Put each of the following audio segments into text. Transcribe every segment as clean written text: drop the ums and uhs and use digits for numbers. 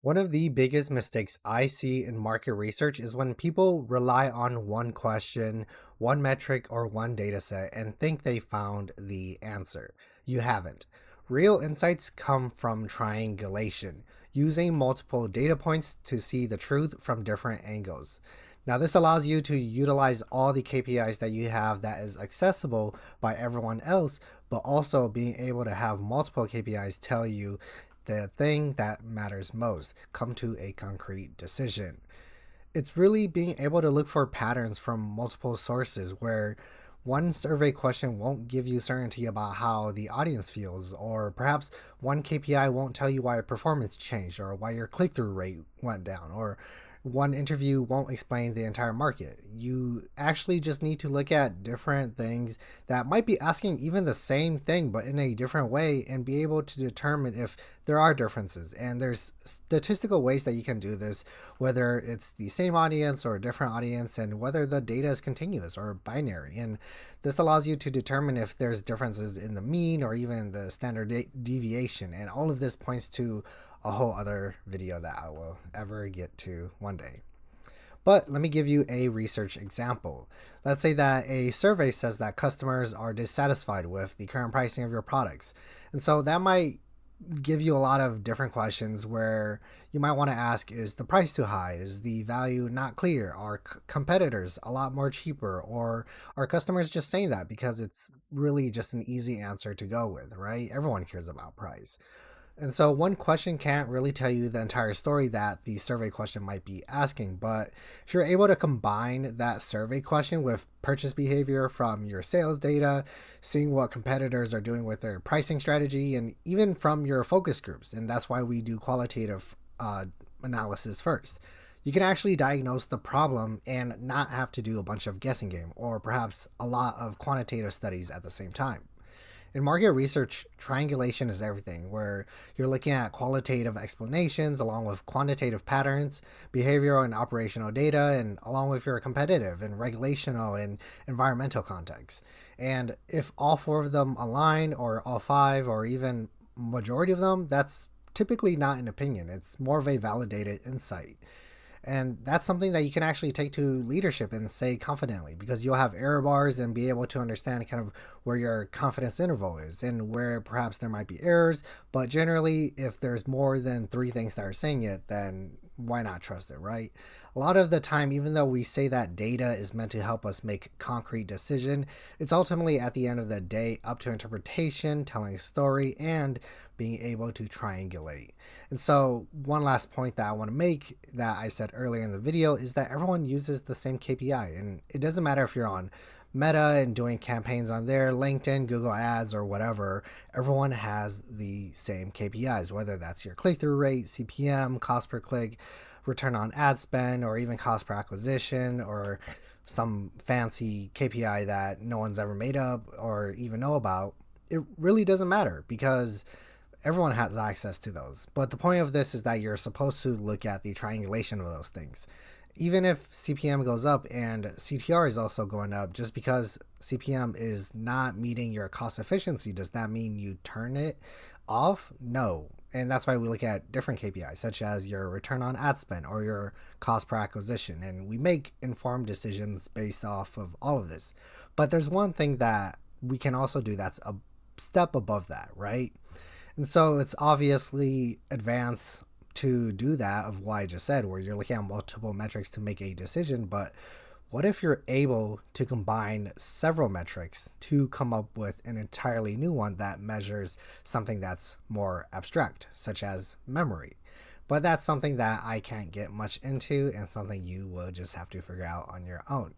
One of the biggest mistakes I see in market research is when people rely on one question, one metric, or one data set and think they found the answer. You haven't. Real insights come from triangulation, using multiple data points to see the truth from different angles. Now, this allows you to utilize all the KPIs that you have that is accessible by everyone else, but also being able to have multiple KPIs tell you the thing that matters most, come to a concrete decision. It's really being able to look for patterns from multiple sources where one survey question won't give you certainty about how the audience feels, or perhaps one KPI won't tell you why performance changed, or why your click through rate went down, or one interview won't explain the entire market. You actually just need to look at different things that might be asking even the same thing, but in a different way, and be able to determine if there are differences. And there's statistical ways that you can do this, whether it's the same audience or a different audience, and whether the data is continuous or binary. And this allows you to determine if there's differences in the mean or even the standard deviation. And all of this points to a whole other video that I will ever get to one day. But let me give you a research example. Let's say that a survey says that customers are dissatisfied with the current pricing of your products. And so that might give you a lot of different questions where you might want to ask, is the price too high? Is the value not clear? Are competitors a lot more cheaper? Or are customers just saying that because it's really just an easy answer to go with, right? Everyone cares about price. And so one question can't really tell you the entire story that the survey question might be asking. But if you're able to combine that survey question with purchase behavior from your sales data, seeing what competitors are doing with their pricing strategy, and even from your focus groups, and that's why we do qualitative analysis first, you can actually diagnose the problem and not have to do a bunch of guessing game or perhaps a lot of quantitative studies at the same time. In market research, triangulation is everything, where you're looking at qualitative explanations along with quantitative patterns, behavioral and operational data, and along with your competitive and regulational and environmental context. And if all four of them align, or all five, or even majority of them, that's typically not an opinion. It's more of a validated insight. And that's something that you can actually take to leadership and say confidently, because you'll have error bars and be able to understand kind of where your confidence interval is and where perhaps there might be errors. But generally, if there's more than three things that are saying it, then why not trust it, right? A lot of the time, even though we say that data is meant to help us make concrete decision, it's ultimately at the end of the day up to interpretation, telling a story, and being able to triangulate. And so, one last point that I want to make that I said earlier in the video is that everyone uses the same KPI. And it doesn't matter if you're on Meta and doing campaigns on there, LinkedIn, Google Ads, or whatever, everyone has the same KPIs, whether that's your click through rate, CPM, cost per click, return on ad spend, or even cost per acquisition, or some fancy KPI that no one's ever made up or even know about. It really doesn't matter because everyone has access to those. But the point of this is that you're supposed to look at the triangulation of those things. Even if CPM goes up and CTR is also going up, just because CPM is not meeting your cost efficiency, does that mean you turn it off? No. And that's why we look at different KPIs, such as your return on ad spend or your cost per acquisition. And we make informed decisions based off of all of this. But there's one thing that we can also do that's a step above that, right? And so it's obviously advanced to do that of what I just said, where you're looking at multiple metrics to make a decision. But what if you're able to combine several metrics to come up with an entirely new one that measures something that's more abstract, such as memory? But that's something that I can't get much into and something you will just have to figure out on your own.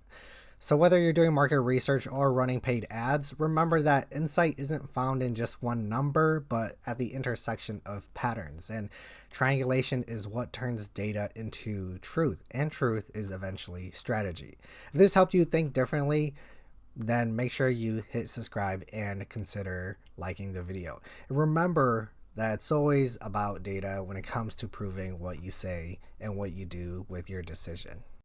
So, whether you're doing market research or running paid ads, remember that insight isn't found in just one number, but at the intersection of patterns. And triangulation is what turns data into truth, and truth is eventually strategy. If this helped you think differently, then make sure you hit subscribe and consider liking the video. And remember that it's always about data when it comes to proving what you say and what you do with your decision.